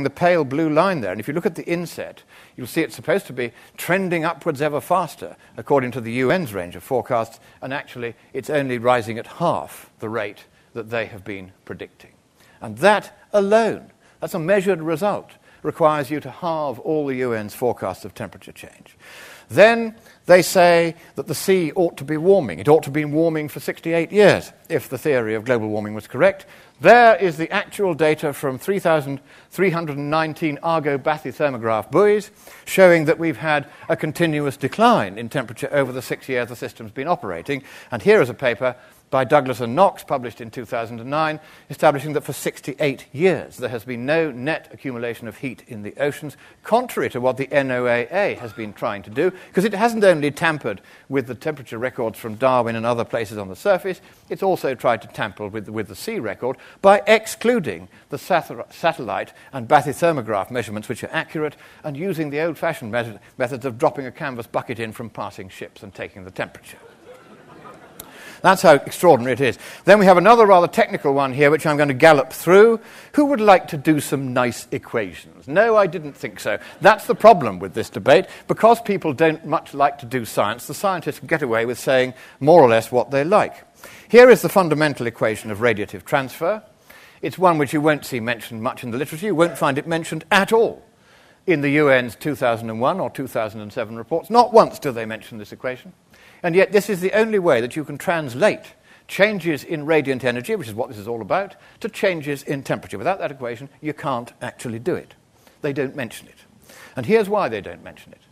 the pale blue line there, and if you look at the inset, you'll see it's supposed to be trending upwards ever faster, according to the UN's range of forecasts, and actually it's only rising at half the rate that they have been predicting. And that alone, that's a measured result, requires you to halve all the UN's forecasts of temperature change. Then they say that the sea ought to be warming. It ought to have been warming for 68 years, if the theory of global warming was correct. There is the actual data from 3,319 Argo bathythermograph buoys, showing that we've had a continuous decline in temperature over the 6 years the system's been operating. And here is a paper by Douglas and Knox, published in 2009, establishing that for 68 years there has been no net accumulation of heat in the oceans, contrary to what the NOAA has been trying to do, because it hasn't only tampered with the temperature records from Darwin and other places on the surface, it's also tried to tamper with the sea record by excluding the satellite and bathythermograph measurements, which are accurate, and using the old-fashioned methods of dropping a canvas bucket in from passing ships and taking the temperature. That's how extraordinary it is. Then we have another rather technical one here, which I'm going to gallop through. Who would like to do some nice equations? No, I didn't think so. That's the problem with this debate. Because people don't much like to do science, the scientists get away with saying more or less what they like. Here is the fundamental equation of radiative transfer. It's one which you won't see mentioned much in the literature. You won't find it mentioned at all in the UN's 2001 or 2007 reports. Not once do they mention this equation. And yet this is the only way that you can translate changes in radiant energy, which is what this is all about, to changes in temperature. Without that equation, you can't actually do it. They don't mention it. And here's why they don't mention it.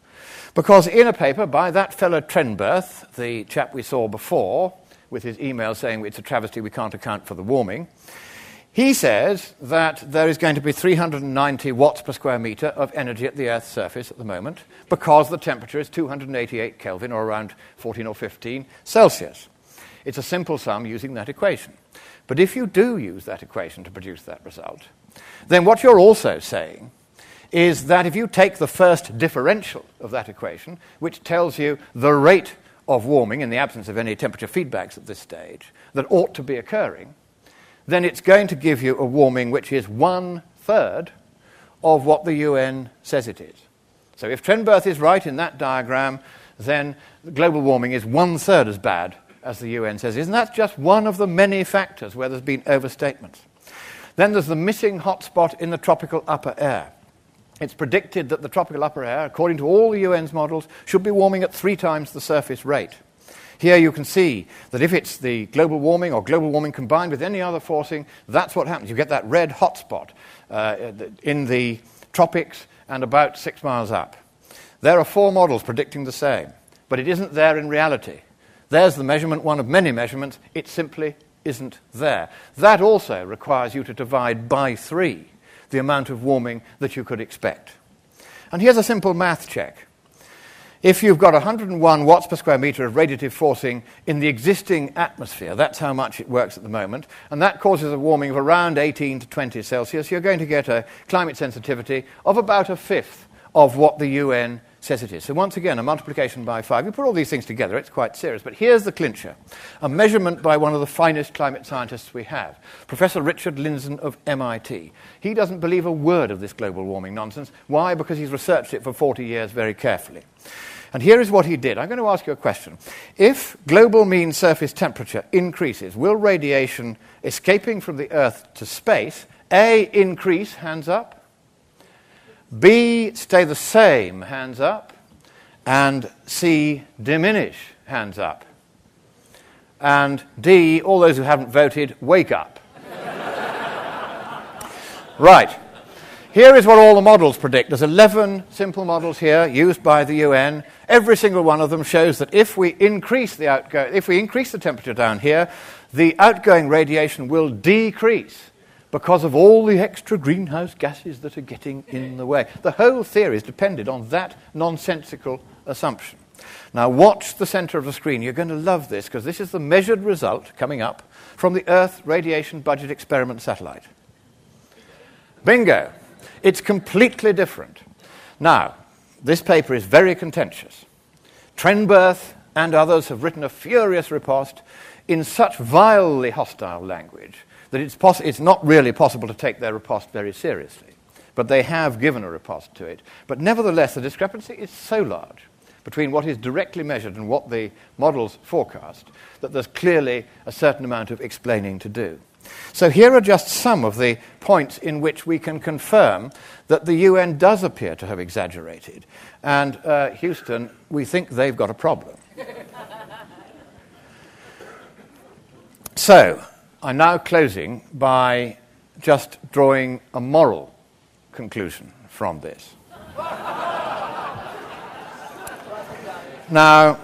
Because in a paper by that fellow Trenberth, the chap we saw before, with his email saying it's a travesty, we can't account for the warming, he says that there is going to be 390 watts per square metre of energy at the Earth's surface at the moment because the temperature is 288 Kelvin, or around 14 or 15 Celsius. It's a simple sum using that equation. But if you do use that equation to produce that result, then what you're also saying is that if you take the first differential of that equation, which tells you the rate of warming in the absence of any temperature feedbacks at this stage that ought to be occurring, then it's going to give you a warming which is 1/3 of what the UN says it is. So if Trenberth is right in that diagram, then global warming is 1/3 as bad as the UN says it is. And that's just one of the many factors where there's been overstatements. Then there's the missing hotspot in the tropical upper air. It's predicted that the tropical upper air, according to all the UN's models, should be warming at 3 times the surface rate. Here you can see that if it's the global warming or global warming combined with any other forcing, that's what happens. You get that red hotspot in the tropics and about 6 miles up. There are 4 models predicting the same, but it isn't there in reality. There's the measurement, one of many measurements. It simply isn't there. That also requires you to divide by 3 the amount of warming that you could expect. And here's a simple math check. If you've got 101 watts per square metre of radiative forcing in the existing atmosphere, that's how much it works at the moment, and that causes a warming of around 18 to 20 Celsius, you're going to get a climate sensitivity of about 1/5 of what the UN says it is. So once again, a multiplication by 5. You put all these things together, it's quite serious. But here's the clincher. A measurement by one of the finest climate scientists we have, Professor Richard Lindzen of MIT. He doesn't believe a word of this global warming nonsense. Why? Because he's researched it for 40 years very carefully. And here is what he did. I'm going to ask you a question. If global mean surface temperature increases, will radiation escaping from the Earth to space, A, increase, hands up, B, stay the same, hands up, and C, diminish, hands up, and D, all those who haven't voted, wake up. Right. Here is what all the models predict. There's 11 simple models here used by the UN. Every single one of them shows that if we increase the temperature down here, the outgoing radiation will decrease because of all the extra greenhouse gases that are getting in the way. The whole theory is dependent on that nonsensical assumption. Now watch the center of the screen. You're going to love this because this is the measured result coming up from the Earth Radiation Budget Experiment satellite. Bingo! It's completely different. Now, this paper is very contentious. Trenberth and others have written a furious riposte in such vilely hostile language that it's not really possible to take their riposte very seriously. but they have given a riposte to it. But nevertheless, the discrepancy is so large between what is directly measured and what the models forecast that there's clearly a certain amount of explaining to do. So here are just some of the points in which we can confirm that the UN does appear to have exaggerated. And Houston, we think they've got a problem. So, I'm now closing by just drawing a moral conclusion from this. Now,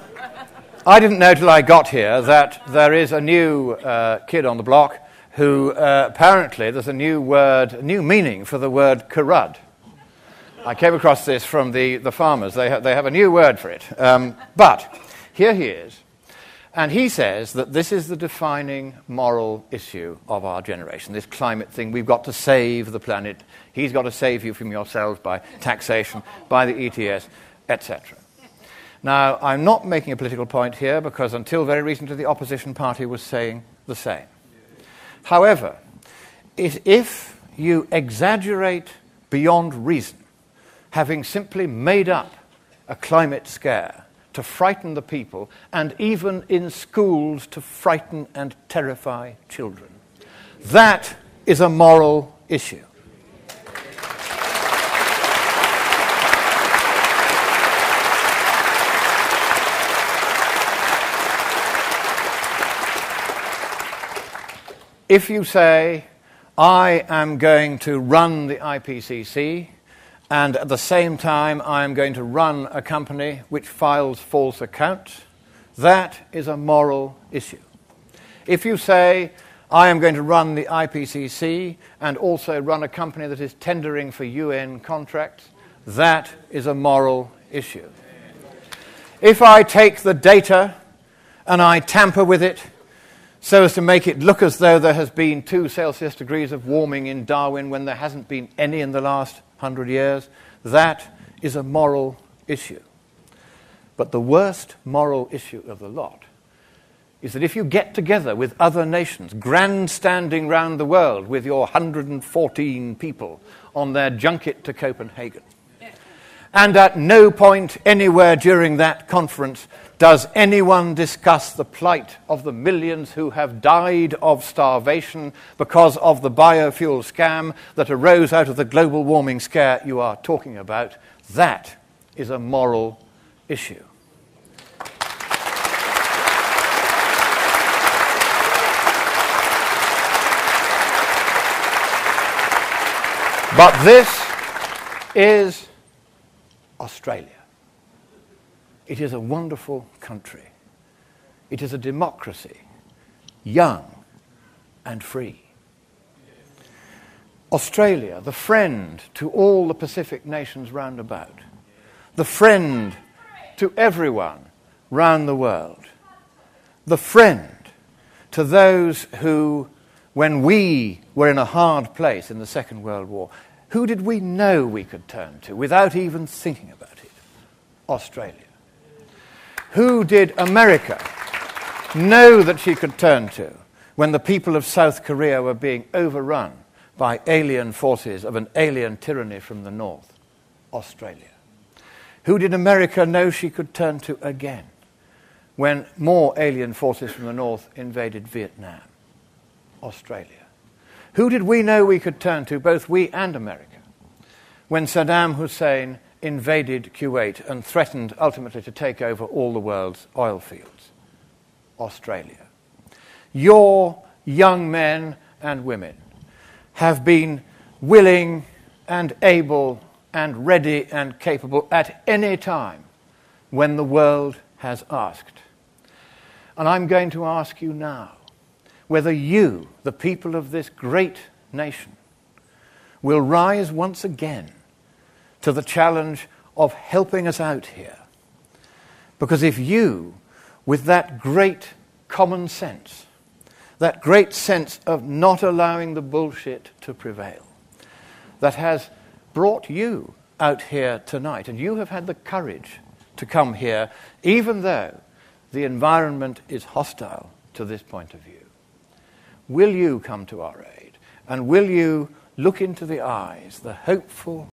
I didn't know till I got here that there is a new kid on the block who apparently there's a new meaning for the word karud. I came across this from the farmers. They have a new word for it. But here he is. And he says that this is the defining moral issue of our generation, this climate thing. We've got to save the planet. He's got to save you from yourselves by taxation, by the ETS, etc. Now, I'm not making a political point here because until very recently the opposition party was saying the same. However, if you exaggerate beyond reason, having simply made up a climate scare to frighten the people, and even in schools to frighten and terrify children, that is a moral issue. If you say, I am going to run the IPCC, and at the same time I am going to run a company which files false accounts, that is a moral issue. If you say, I am going to run the IPCC and also run a company that is tendering for UN contracts, that is a moral issue. If I take the data and I tamper with it so as to make it look as though there has been 2 Celsius degrees of warming in Darwin when there hasn't been any in the last 100 years, that is a moral issue. But the worst moral issue of the lot is that if you get together with other nations, grandstanding round the world with your 114 people on their junket to Copenhagen, and at no point anywhere during that conference does anyone discuss the plight of the millions who have died of starvation because of the biofuel scam that arose out of the global warming scare you are talking about, that is a moral issue. But this is Australia. It is a wonderful country. It is a democracy, young and free. Australia, the friend to all the Pacific nations round about, the friend to everyone round the world, the friend to those who, when we were in a hard place in the Second World War, who did we know we could turn to without even thinking about it? Australia. Who did America know that she could turn to when the people of South Korea were being overrun by alien forces of an alien tyranny from the north? Australia. Who did America know she could turn to again when more alien forces from the north invaded Vietnam? Australia. Who did we know we could turn to, both we and America, when Saddam Hussein invaded Kuwait and threatened ultimately to take over all the world's oil fields? Australia. Your young men and women have been willing and able and ready and capable at any time when the world has asked. And I'm going to ask you now whether you, the people of this great nation, will rise once again to the challenge of helping us out here. Because if you, with that great common sense, that great sense of not allowing the bullshit to prevail, that has brought you out here tonight, and you have had the courage to come here, even though the environment is hostile to this point of view, will you come to our aid? And will you look into the eyes, the hopeful,